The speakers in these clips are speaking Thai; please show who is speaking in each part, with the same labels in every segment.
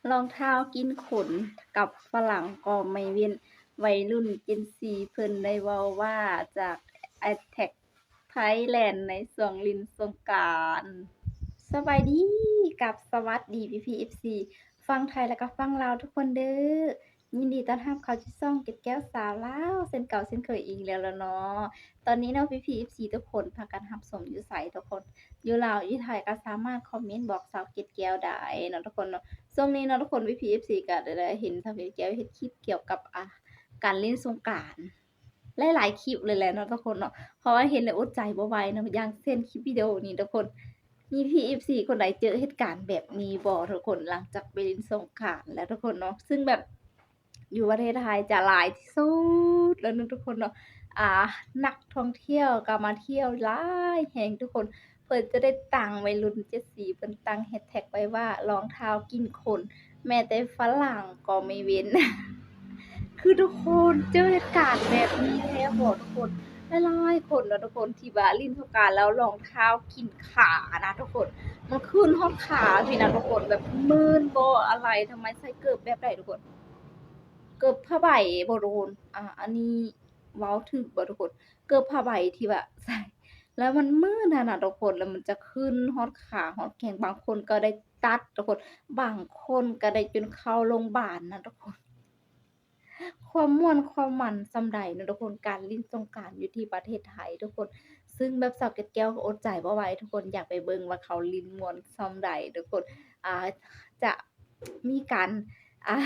Speaker 1: รองเท้ากินขนกับฝรั่งก็ไม่เว้น วัยรุ่น Gen Z เพิ่นได้เว้าว่าจาก Attack Thailand ในช่วงฤดูสงกรานต์สบายดีกับสวัสดีพี่ๆ FC ฟังไทยและก็ฟังลาวทุกคนเด้อยินดีต้อนรับเข้าสู่ช่องเก็บแก้วสาวลาวเช่นเก่าเช่นเคยอีกแล้วล่ะเนาะตอนนี้เนาะพี่ๆ FC ทุกคนพากันรับชมอยู่ไสทุกคนอยู่ลาวอยู่ไทยก็สามารถคอมเมนต์บอกสาวเก็บแก้วได้เนาะทุกคนเนาะ ช่วงนี้เนาะทุกคนพี่ FC ก็ได้เห็นทางเพจแก้วเฮ็ดคลิปเกี่ยวกับการเล่นสงกรานต์หลายๆคลิปเลยแหละเนาะทุกคนเนาะเพราะว่าเห็นแล้วอดใจบ่ไหวเนาะอย่างเช่นคลิปวิดีโอนี้ทุกคนมีพี่ FC คนใดเจอเหตุการณ์แบบนี้บ่ทุกคนหลังจากไปเล่นสงกรานต์แล้วทุกคนเนาะซึ่งแบบอยู่ประเทศไทยจะหลายที่สุดแล้วเนาะทุกคนเนาะอ่านักท่องเที่ยวก็มาเที่ยวหลายแฮงทุกคน เพิ่นจะได้ตั้งวัยรุ่นเจ็ดสีเพิ่นตั้งแฮชแท็กไว้ว่ารองเท้ากินคนแม้แต่ฝรั่งก็ไม่เว้น คือทุกคนเจอเหตุการณ์แบบนี้แท้บ่ทุกคนหลายๆคนเนาะทุกคนที่ว่าเล่นสงกรานต์แล้วรองเท้ากินขานะทุกคนมันขึ้นฮอดขาพี่นะทุกคนแบบมื่นบ่อะไรทำไมใส่เกิบแบบใดทุกคน เกิบผ้าใบบ่ทุกคนอันนี้เว้าถูกบ่ทุกคน เกิบผ้าใบที่ว่าใส่แล้วมันมืดอะน่ะทุกคน แล้วมันจะขึ้นฮอดขาฮอดแข้งบางคนก็ได้ตัดทุกคน บางคนก็ได้จนเข้าโรงบาลนะทุกคน ความม่วนความมันส่ำใดเนาะทุกคนการเล่นสงกรานต์อยู่ที่ประเทศไทยทุกคนซึ่งแบบสาวเกร็ดแก้วก็อดใจบ่ไหวทุกคนอยากไปเบิ่งว่าเขาลิ้นม่วนส่ำใดทุกคนอ่าจะมีการอ่า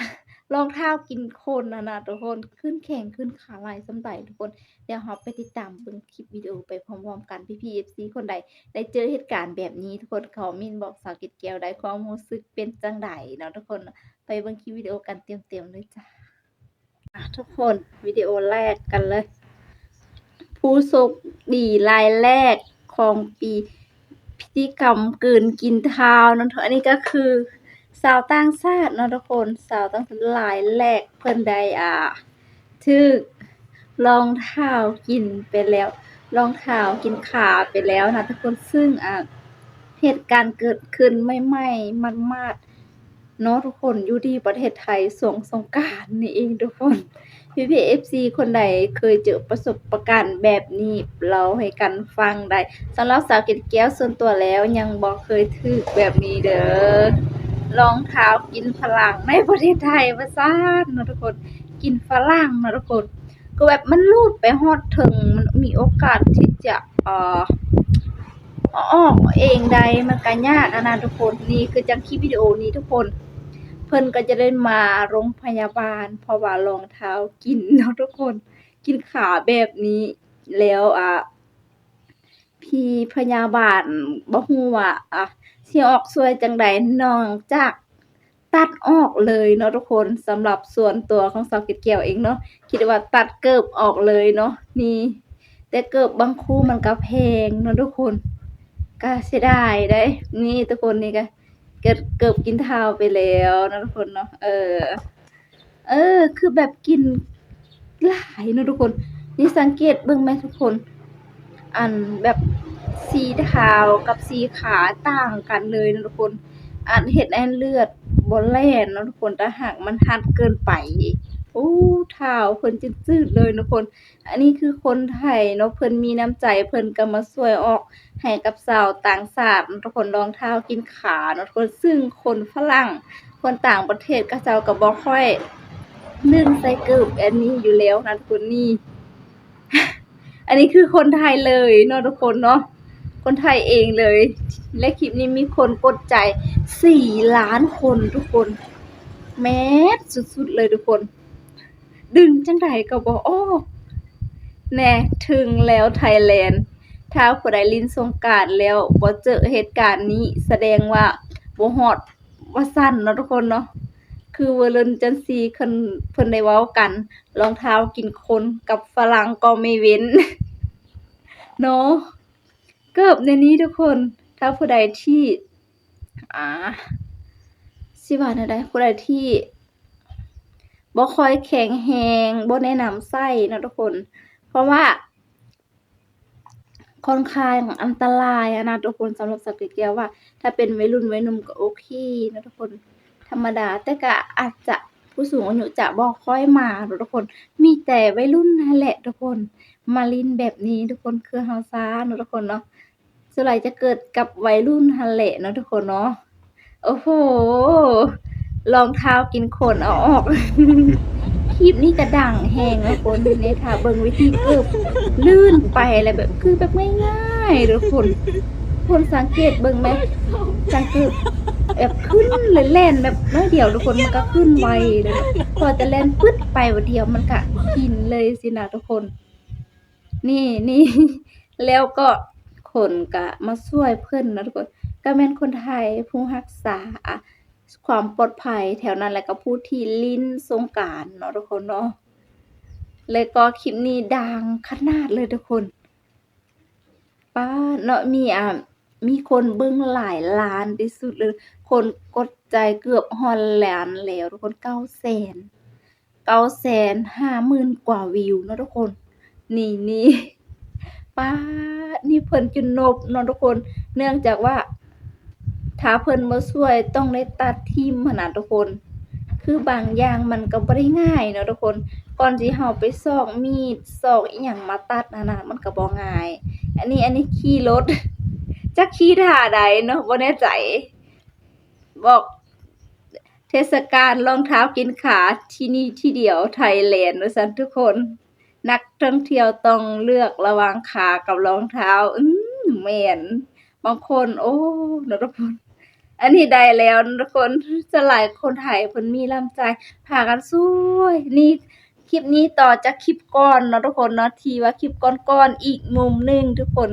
Speaker 1: รองเท้ากินคนอะนะทุกคนขึ้นแข้งขึ้นขาหลายส่ำใดทุกคนเดี๋ยวเราไปติดตามเบิ่งคลิปวิดีโอไปพร้อมๆกันพี่ๆ FC คนใดได้เจอเหตุการณ์แบบนี้ทุกคนคอมเมนต์บอกสาวเกร็ดแก้วได้ความรู้สึกเป็นจั่งใดเนาะทุกคนไปเบิ่งคลิปวิดีโอกันเต็มๆเลยจ้ะ ทุกคนวิดีโอแรกกันเลย ผู้โชคดีรายแรกของปีพิธีกรรมกลืนกินเท้านั่นเถอะอันนี้ก็คือสาวต่างชาติเนาะทุกคนสาวต่างชาติรายแรกเพิ่นได้ถูกรองเท้ากินไปแล้วรองเท้ากินขาไปแล้วนะทุกคนซึ่งเหตุการณ์เกิดขึ้นใหม่ๆมัดๆเนาะทุกคนอยู่ที่ประเทศไทยช่วงสงกรานต์นี่เองทุกคน พี่ๆ FC คนใดเคยเจอประสบการณ์แบบนี้เล่าให้กันฟังได้สำหรับสาวเกร็ดแก้วส่วนตัวแล้วยังบ่เคยถูกแบบนี้เด้อรองเท้ากินฝรั่งในประเทศไทยว่าซั้นเนาะทุกคนกินฝรั่งเนาะทุกคนก็แบบมันรูดไปฮอดถึงมันมีโอกาสที่จะเอาออกเองได้มันก็ยากอะนะทุกคนนี่คือจังคลิปวิดีโอนี้ทุกคน เพิ่นก็จะได้มาโรงพยาบาลเพราะว่ารองเท้ากินเนาะทุกคนกินขาแบบนี้แล้วพี่พยาบาลบ่ฮู้ว่าสิออกช่วยจั่งใดนอกจากตัดออกเลยเนาะทุกคนสำหรับส่วนตัวของสาวเกดแก้วเองเนาะคิดว่าตัดเกิบออกเลยเนาะนี่แต่เกิบบางคู่มันก็แพงเนาะทุกคนก็เสียดายเด้นี่ทุกคนนี่ก็เกือบกินเท้าไปแล้วเนาะทุกคนเนาะคือแบบกินหลายเนาะทุกคนนี่สังเกตเบิ่งไหมทุกคน อันแบบสีเท้ากับสีขาต่างกันเลยนะทุกคนอันเฮ็ดให้เลือดบ่แล่นเนาะทุกคนถ้าหากมันรัดเกินไปโอ้เท้าเพิ่นจืดๆเลยทุกคน อันนี้คือคนไทยเนาะเพิ่นมีน้ำใจเพิ่นก็มาช่วยออกให้กับชาวต่างชาติทุกคนรองเท้ากินขาเนาะทุกคนซึ่งคนฝรั่งคนต่างประเทศเขาเจ้าก็บ่ค่อยนึกใส่เกิบอันนี้อยู่แล้วนะทุกคนนี่ อันนี้คือคนไทยเลยเนาะทุกคนเนาะคนไทยเองเลย และคลิปนี้มีคนกดใจ4 ล้านคนทุกคนแมสสุดๆเลยทุกคน ดึงจังใดก็บ่ออกแน่ถึงแล้วไทยแลนด์ถ้าผู้ใดลิ้นสงกรานต์แล้วบ่เจอเหตุการณ์นี้แสดงว่าบ่ฮอดว่าซั่นเนาะทุกคนเนาะคือวัยรุ่น Gen Z เพิ่นได้เว้ากันรองเท้ากินคนกับฝรั่งก็ไม่เว้น เนาะเกิบในนี้ทุกคนถ้าผู้ใดที่อ่าสิว่าแนวใดผู้ใดที่บ่ค่อยแข็งแรงบ่แนะนำใช้เนาะทุกคน เพราะว่าค่อนข้างอันตรายอะนะทุกคนสำหรับสาวเกร็ดแก้วว่าถ้าเป็นวัยรุ่นวัยหนุ่มก็โอเคนะทุกคนถ้ รรมดาแต่ก็อาจจะผู้สูงอายุจะบ่ค่อยมาเนาะทุกคนมีแต่วัยรุ่นนั่นแหละทุกคนมาเล่นแบบนี้ทุกคนคือเฮาซาเนาะทุกคนเนาะส่วนใหญ่จะเกิดกับวัยรุ่นหั่นแหละเนาะทุกคนเนาะโอ้โฮรองเท้ากินขนเอาออก คลิปนี้ก็ดังแฮงทุกคนเนี่ยถ้าเบิ่งวิธีเกิบลื่นไปแล้วแบบคือแบบง่ายๆทุกคนสังเกตเบิ่งแหมสังเกตแบบขึ้นเลยแล่นแบบน้อยเดียวทุกคนมันก็ขึ้นไวเลยพอจะแล่นปึ๊ดไปบัดเดียวมันก็กินเลยสินะทุกคน นี่ แล้วก็คนก็มาช่วยเพิ่นนะทุกคนก็แม่นคนไทยผู้รักษาความปลอดภัยแถวนั้นแล้วก็ผู้ที่ลิ้นสงกรานต์เนาะทุกคนเนาะแล้วก็คลิปนี้ดังขนาดเลยทุกคนป๊าดเนาะมีคนเบิ่งหลายล้านที่สุดเลย คนกดใจเกือบฮอดล้านแล้วทุกคน 950,000 กว่าวิวเนาะทุกคน นี่ป๊าดนี่เพิ่นจนนบเนาะทุกคน เนื่องจากว่าถ้าเพิ่นบ่ช่วยต้องได้ตัดทิ่มหั้นน่ะทุกคน คือบางอย่างมันก็บ่ได้ง่ายเนาะทุกคน ก่อนสิเฮาไปซอกมีดซอกอิหยังมาตัดนั่นน่ะมันก็บ่ง่าย อันนี้ขี่รถ จักขี่ท่าใดเนาะบ่แน่ใจ บอกเทศกาลรองเท้ากินขาที่นี่ที่เดียวไทยแลนด์ว่าซั่นทุกคน นักท่องเที่ยวต้องเลือกระหว่างขากับรองเท้าแม่นบางคนโอ้เนาะทุกคน อันนี้ได้แล้วนะทุกคนส่วนหลายคนไทยเพิ่นมีน้ำใจพากันช่วยนี่คลิปนี้ต่อจากคลิปก่อนเนาะทุกคนเนาะที่ว่าคลิปก่อนๆอีกมุมหนึ่งทุกคน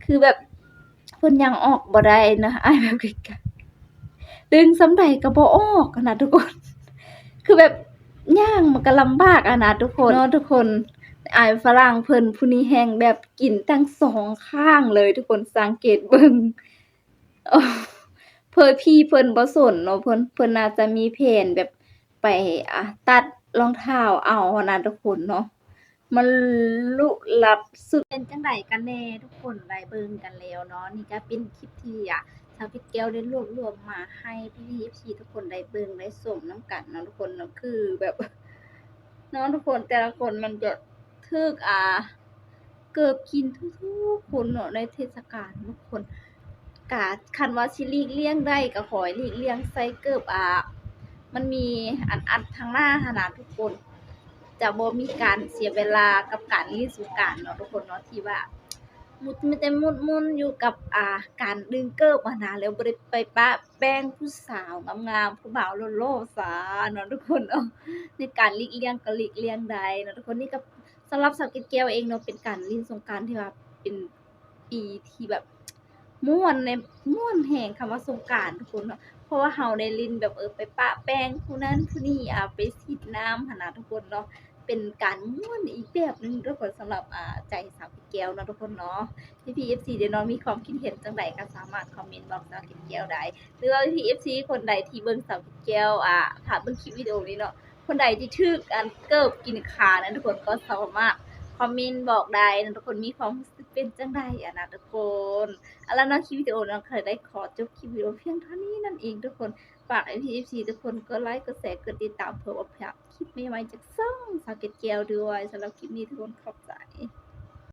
Speaker 1: คือแบบเพิ่นยังออกบ่ได้นะอ้ายแบบไกลๆดึงส่ำใดก็บ่ออกอะนะทุกคน คือแบบย่างมันก็ลำบากอะนะทุกคนเนาะทุกคนอ้ายฝรั่งเพิ่นผู้นี้แฮ่งแบบกินทั้งสองข้างเลยทุกคนสังเกตเบิ่ง พี่เพิ่นบ่สนเนาะเพิ่นน่าจะมีแผนแบบไปตัดรองเท้าเอาหั้นน่ะทุกคนเนาะมันลุลับสุดเป็นจั่งใดกันแน่ทุกคนได้เบิ่งกันแล้วเนาะนี่ก็เป็นคลิปที่สาวเพชรแก้วได้รวบรวมมาให้พี่ๆ FC ทุกคนได้เบิ่งได้ชมนำกันเนาะทุกคนเนาะคือแบบเนาะทุกคนแต่ละคนมันจะถูกเกือบกินทุกๆคนเนาะในเทศกาลทุกคน ก็คันว่าสิหลีกเลี่ยงได้ก็ขอให้หลีกเลี่ยงใส่เกิบมันมีอันทางหน้าหั้นน่ะทุกคนจะบ่มีการเสียเวลากับการเล่นสงกรานต์เนาะทุกคนเนาะที่ว่ามีแต่มุ่นๆอยู่กับการดึงเกิบหั้นน่ะแล้วบ่ได้ไปปะแป้งผู้สาวงามๆผู้บ่าวโลๆซั้นเนาะทุกคนเนาะในการหลีกเลี่ยงก็หลีกเลี่ยงได้เนาะทุกคนนี่ก็สำหรับสาวเกดแก้วเองเนาะเป็นการเล่นสงกรานต์ที่ว่าเป็นปีที่แบบ ม่วนแรงคำว่าสงกรานต์ทุกคนเนาะเพราะว่าเราได้ลิ้นแบบไปปะแป้งผู้นั้นผู้นี้ไปฉีดน้ำหั้นน่ะทุกคนเนาะเป็นการม่วนอีกแบบหนึ่งทุกคนสำหรับใจสาวเกดแก้วเนาะทุกคนเนาะพี่ FC เดี๋ยวเนาะมีความคิดเห็นจั่งใดก็สามารถคอมเมนต์บอกสาวเกดแก้วได้หรือว่าพี่ FC คนใดที่เบิ่งสาวเกดแก้วถ้าเบิ่งคลิปวิดีโอนี้เนาะคนใดที่ถูกเกิบกินขานะทุกคนก็สามารถคอมเมนต์บอกได้นะทุกคนมีความรู้สึกเป็นจั่งใดนะทุกคนแล้วเนาะคลิปวิดีโอเนาะก็ได้ขอจบคลิปวิดีโอเพียงเท่านี้นั่นเองทุกคนฝากให้พี่ FC ทุกคนกดไลค์กดแชร์กดติดตามเพื่อว่าพลาดคลิปใหม่ๆจากช่องสาวเกดแก้วด้วยสำหรับคลิปนี้ทุกคนขอบใจ